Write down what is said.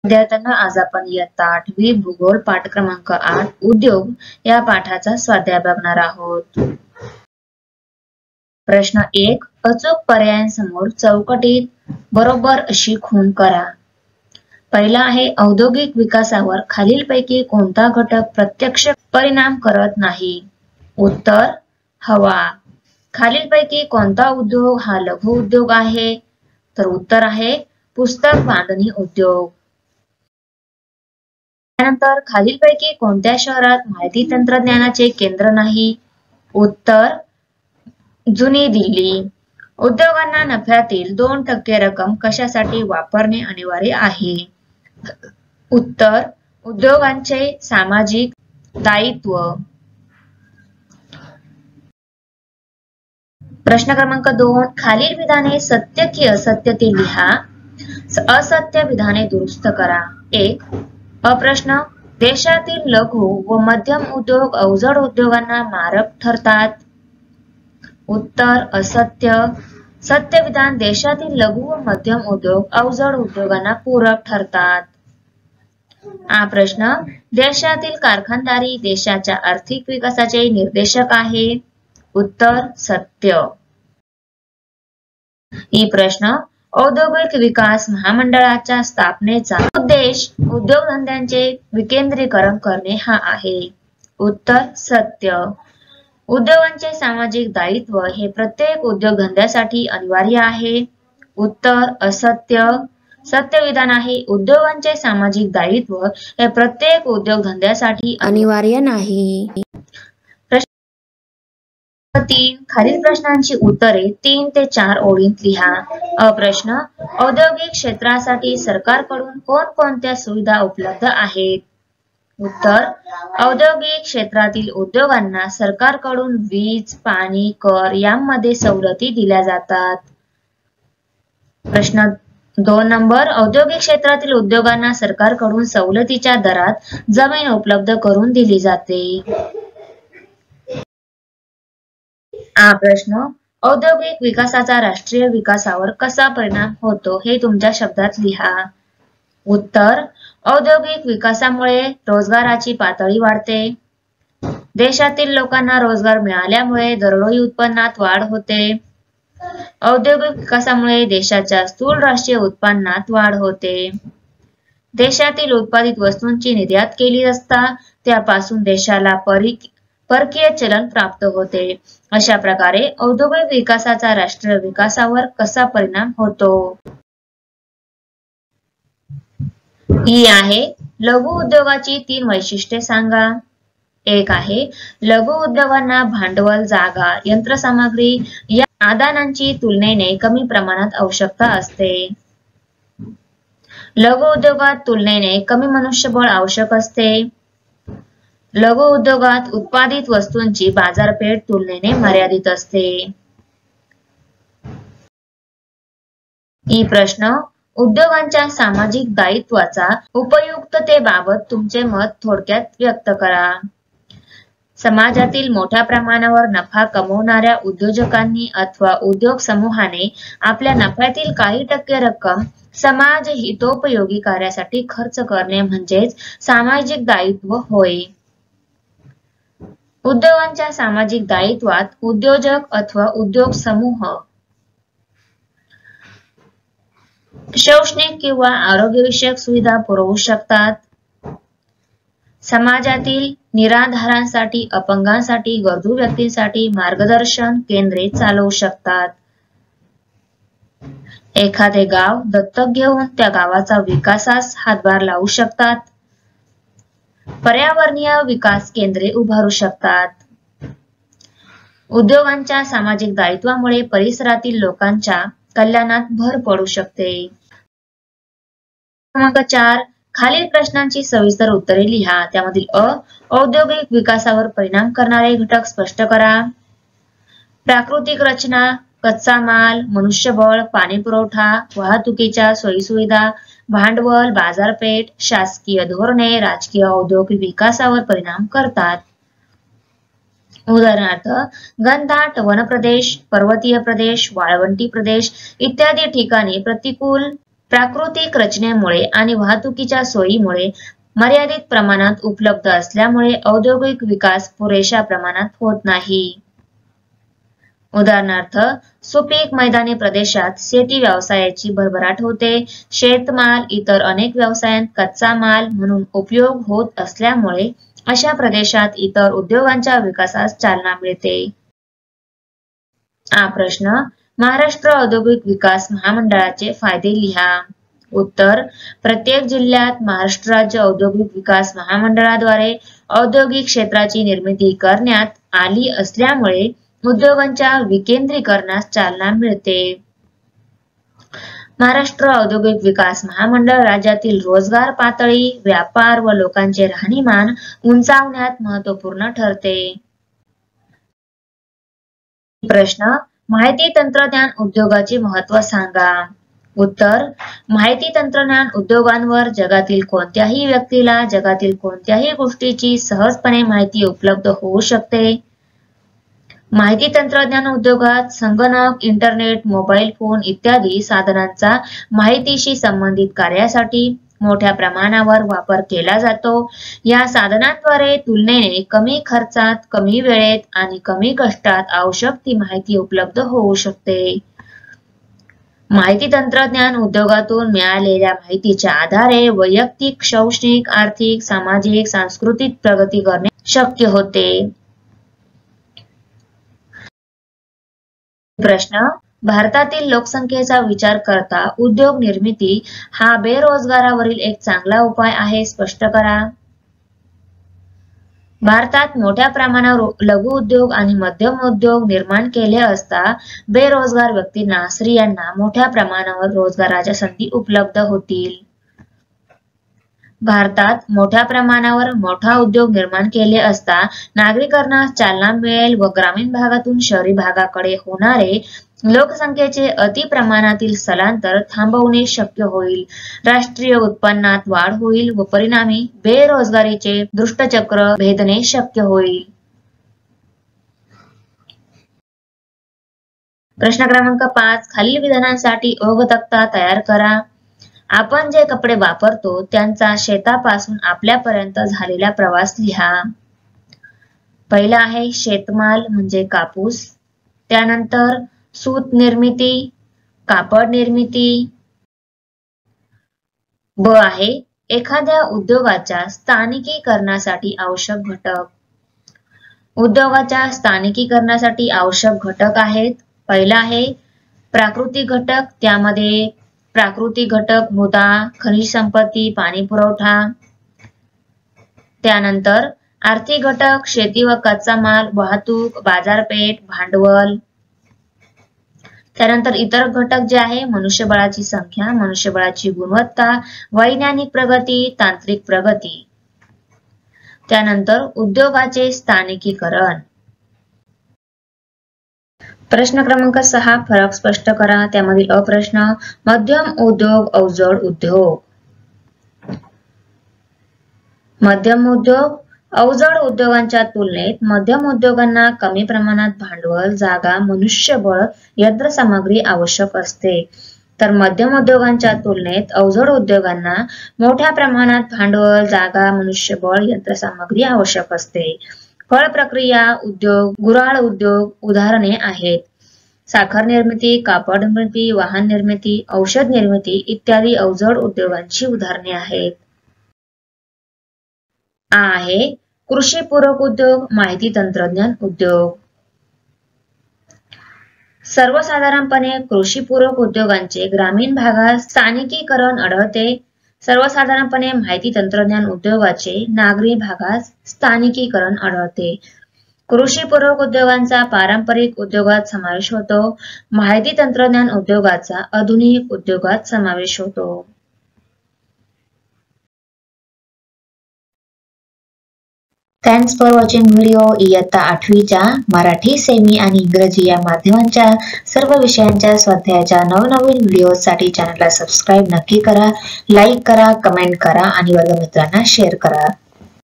विद्यार्थ्यांना आज आपण इयत्ता 8वी भूगोल पाठ क्रमांक 8 उद्योग या पाठाचा स्वाध्याय बघणार आहोत। प्रश्न 1 अचूक पर्यायांसमोर चौकटीत बरोबर अशी खूण करा। पहिला आहे औद्योगिक विकासावर खालीलपैकी कोणता घटक प्रत्यक्ष परिणाम करत नाही? उत्तर हवा। खालीलपैकी कोणता उद्योग हा लघु उद्योग आहे? तर उत्तर आहे पुस्तक बांधणी उद्योग। त्यानंतर खालीलपैकी कोणत्या शहरात माहिती तंत्रज्ञानाचे केंद्र नाही? उत्तर जुनी दिल्ली। उद्योगांना नफ्यातील 2% रक्कम कशासाठी वापरणे अनिवार्य आहे? उत्तर उद्योगांचे सामाजिक दायित्व। प्रश्न क्रमांक 2 खालील विधाने सत्य की असत्य ते लिहा। असत्य विधाने दुरुस्त करा। 1 प्रश्न देशातील लघु व मध्यम उद्योग अवजड उद्योगांना मारक ठरतात। उत्तर असत्य। सत्य विधान देशातील लघु व मध्यम उद्योग अवजड उद्योगांना पूरक ठरतात। प्रश्न देशातील कारखानदारी देशाच्या आर्थिक विकासाचे निर्देशक आहे। उत्तर सत्य। प्रश्न औद्योगिक विकास महामंडळाच्या स्थापनेचा उद्देश उद्योगधंद्यांचे विकेंद्रीकरण करणे हा आहे। उत्तर सत्य। उद्योगांचे सामाजिक दायित्व हे प्रत्येक उद्योगधंद्यासाठी अनिवार्य आहे। उत्तर असत्य। सत्य विधान आहे उद्योगांचे सामाजिक दायित्व हे प्रत्येक उद्योगधंद्यासाठी अनिवार्य नाही। 3 खालील प्रश्नांची उत्तरे 3 ते 4 ओळीत लिहा। प्रश्न औद्योगिक क्षेत्रासाठी सरकारकडून कोणकोणत्या सुविधा उपलब्ध आहेत? उत्तर औद्योगिक क्षेत्रातील उद्योगांना सरकारकडून वीज, पाणी, कर यांमध्ये सवलती दिल्या जातात। प्रश्न 2 नंबर औद्योगिक क्षेत्रातील उद्योगांना सरकारकडून सवलतीच्या दरात जमीन उपलब्ध करून दिली जाते। प्रश्न औद्योगिक विकासाचा राष्ट्रीय विकासावर कसा परिणाम होतो हे तुमच्या शब्दात लिहा। उत्तर औद्योगिक विकासामुळे रोजगाराची पातळी वाढते। देशातील लोकांना रोजगार मिळाल्यामुळे दरडोई उत्पन्नात वाढ होते। औद्योगिक विकासामुळे देशाच्या स्थूल राष्ट्रीय उत्पन्नात वाढ होते। देशातील उत्पादित वस्तूंची निर्यात केली असता त्यापासून देशाला परकीय चलन प्राप्त होते। अशा प्रकारे औद्योगिक विकासाचा राष्ट्रीय विकासावर कसा परिणाम होतो? आहे लघु उद्योगाची 3 वैशिष्ट्ये सांगा। 1 आहे लघु उद्योगांना भांडवल, जागा, यंत्रसामग्री या आदानांची तुलनेने कमी प्रमाणात आवश्यकता असते। लघु उद्योगात तुलनेने कमी मनुष्यबळ आवश्यक असते। लघु उद्योगात उत्पादित वस्तूंची बाजारपेठ तुलनेने मर्यादित असते। प्रश्न उद्योगांच्या सामाजिक दायित्वाचा उपयुक्ततेबाबत तुमचे मत थोडक्यात व्यक्त करा। समाजातील मोठ्या प्रमाणावर नफा कमवणाऱ्या उद्योजकांनी अथवा उद्योग समूहाने आपल्या नफ्यातील काही टक्के रक्कम समाज हितोपयोगी कार्यासाठी खर्च करणे म्हणजेच सामाजिक दायित्व होय। उद्योगांच्या सामाजिक दायित्वात उद्योजक अथवा उद्योग समूह शैक्षणिक किंवा आरोग्यविषयक सुविधा पुरवू शकतात। समाजातील निराधारांसाठी, अपंगांसाठी, गरजू व्यक्तींसाठी मार्गदर्शन केंद्रे चालवू शकतात। एखादे गाव दत्तक घेऊन त्या गावाचा विकासास हातभार लावू शकतात। पर्यावरणीय विकास केंद्रे उभारू शकतात। उद्योगांच्या सामाजिक दायित्वामुळे परिसरातील लोकांच्या कल्याणात भर पडू शकते। क्रमांक 4 खालील प्रश्नांची सविस्तर उत्तरे लिहा। त्यामधील औद्योगिक विकासावर परिणाम करणारे घटक स्पष्ट करा। प्राकृतिक रचना, कच्चा माल, मनुष्यबळ, पाणी पुरवठा, वाहतुकीच्या सोयीसुविधा, भांडवल, बाजारपेठ, शासकीय धोरणे, राजकीय औद्योगिक विकासावर परिणाम करतात। उदाहरणार्थ घनदाट वनप्रदेश, पर्वतीय प्रदेश, वाळवंटी प्रदेश इत्यादी ठिकाणी प्रतिकूल प्राकृतिक रचनेमुळे आणि वाहतुकीच्या सोयीमुळे मर्यादित प्रमाणात उपलब्ध असल्यामुळे औद्योगिक विकास पुरेशा प्रमाणात होत नाही. उदाहरणार्थ, सुपीक मैदानी प्रदेशात शेती व्यवसायाची भरभराट होते. शेतमाल इतर अनेक व्यवसायांत कच्चा माल म्हणून उपयोग होत असल्यामुळे अशा प्रदेशात इतर उद्योगांच्या विकासास चालना मिळते. हा प्रश्न महाराष्ट्र औद्योगिक विकास महामंडळाचे फायदे लिहा. उत्तर, प्रत्येक जिल्ह्यात महाराष्ट्र राज्य औद्योगिक विकास महामंडळाद्वारे औद्योगिक क्षेत्राची निर्मिती करण्यात आली असल्यामुळे उद्योगांच्या विकेंद्रीकरणास चालना मिळते. महाराष्ट्र औद्योगिक विकास महामंडळ राज्यातील रोजगार पातळी, व्यापार व लोकांचे राहणीमान उंचावण्यात महत्त्वपूर्ण ठरते. प्रश्न, माहिती तंत्रज्ञान उद्योगाचे महत्त्व सांगा. उत्तर, माहिती तंत्रज्ञान उद्योगांवर जगातील कोणत्याही व्यक्तीला जगातील कोणत्याही गोष्टीची सहजपणे माहिती उपलब्ध होऊ शकते. माहिती तंत्रज्ञान उद्योगात संगणक, इंटरनेट, मोबाईल फोन इत्यादी साधनांचा माहितीशी संबंधित कार्यासाठी मोठ्या प्रमाणावर वापर केला जातो. या साधनांद्वारे तुलनेने कमी खर्चात, कमी वेळेत आणि कमी कष्टात आवश्यक ती माहिती उपलब्ध होऊ शकते. माहिती तंत्रज्ञान उद्योगातून मिळालेल्या माहितीच्या आधारे वैयक्तिक, शैक्षणिक, आर्थिक, सामाजिक, सांस्कृतिक प्रगती करणे शक्य होते. प्रश्न, भारतातील लोकसंख्येचा विचार करता उद्योग निर्मिती हा बेरोजगारावरील एक चांगला उपाय आहे, स्पष्ट करा. भारतात मोठ्या प्रमाणावर लघु उद्योग आणि मध्यम उद्योग निर्माण केले असता बेरोजगार व्यक्तींना, स्त्रियांना मोठ्या प्रमाणावर रोजगाराच्या संधी उपलब्ध होतील. भारतात मोठ्या प्रमाणावर मोठा उद्योग निर्माण केले असता नागरीकरणास चालना मिळेल व ग्रामीण भागातून शहरी भागाकडे होणारे लोकसंख्येचे अति प्रमाणातील स्थलांतर थांबवणे शक्य होईल. राष्ट्रीय उत्पन्नात वाढ होईल व परिणामी बेरोजगारीचे दुष्टचक्र भेदणे शक्य होईल. प्रश्न क्रमांक 5, खालील विधानांसाठी ओघ-तक्ता तयार करा. आपण जे कपडे वापरतो त्यांचा शेतापासून आपल्यापर्यंत झालेला प्रवास लिहा. पहिला आहे शेतमाल म्हणजे कापूस, त्यानंतर सूत निर्मिती, कापड निर्मिती. ब आहे एखाद्या उद्योगाच्या स्थानिकीकरणासाठी आवश्यक घटक. उद्योगाच्या स्थानिकीकरणासाठी आवश्यक घटक आहेत. पहिला आहे प्राकृतिक घटक, त्यामध्ये प्राकृतिक घटक मृदा, खनिज संपत्ती, पाणी पुरवठा. त्यानंतर आर्थिक घटक शेती व कच्चा माल, वाहतूक, बाजारपेठ, भांडवल. त्यानंतर इतर घटक जे आहे मनुष्यबळाची संख्या, मनुष्यबळाची गुणवत्ता, वैज्ञानिक प्रगती, तांत्रिक प्रगती. त्यानंतर उद्योगाचे स्थानिकीकरण. प्रश्न क्रमांक 6, फरक स्पष्ट करा. त्यामधील अ प्रश्न, मध्यम उद्योग, अवजड उद्योग. मध्यम उद्योग, अवजड उद्योगांच्या तुलनेत मध्यम उद्योगांना कमी प्रमाणात भांडवल, जागा, मनुष्यबळ, यंत्रसामग्री आवश्यक असते. तर मध्यम उद्योगांच्या तुलनेत अवजड उद्योगांना मोठ्या प्रमाणात भांडवल, जागा, मनुष्यबळ, यंत्रसामग्री आवश्यक असते. फळ प्रक्रिया उद्योग, गुऱ्हाळ उद्योग उदाहरणे आहेत. साखर निर्मिती, कापड निर्मिती, वाहन निर्मिती, औषध निर्मिती इत्यादी अवजड उद्योगांची उदाहरणे आहेत. आ आहे कृषी पूरक उद्योग, माहिती तंत्रज्ञान उद्योग. सर्वसाधारणपणे कृषी पूरक उद्योगांचे ग्रामीण भागात स्थानिकीकरण आढळते. सर्वसाधारणपणे माहिती तंत्रज्ञान उद्योगाचे नागरी भागात स्थानिकीकरण आढळते. कृषी पूरक उद्योगांचा पारंपरिक उद्योगात समावेश होतो. माहिती तंत्रज्ञान उद्योगाचा आधुनिक उद्योगात समावेश होतो. Thanks for watching video. इयत्ता 8वीच्या मराठी, सेमी आणि इंग्रजी या माध्यमांच्या सर्व विषयांच्या स्वाध्यायाच्या नवनवीन व्हिडिओसाठी चॅनलला सबस्क्राईब नक्की करा, लाईक करा, कमेंट करा आणि वर्गमित्रांना शेअर करा.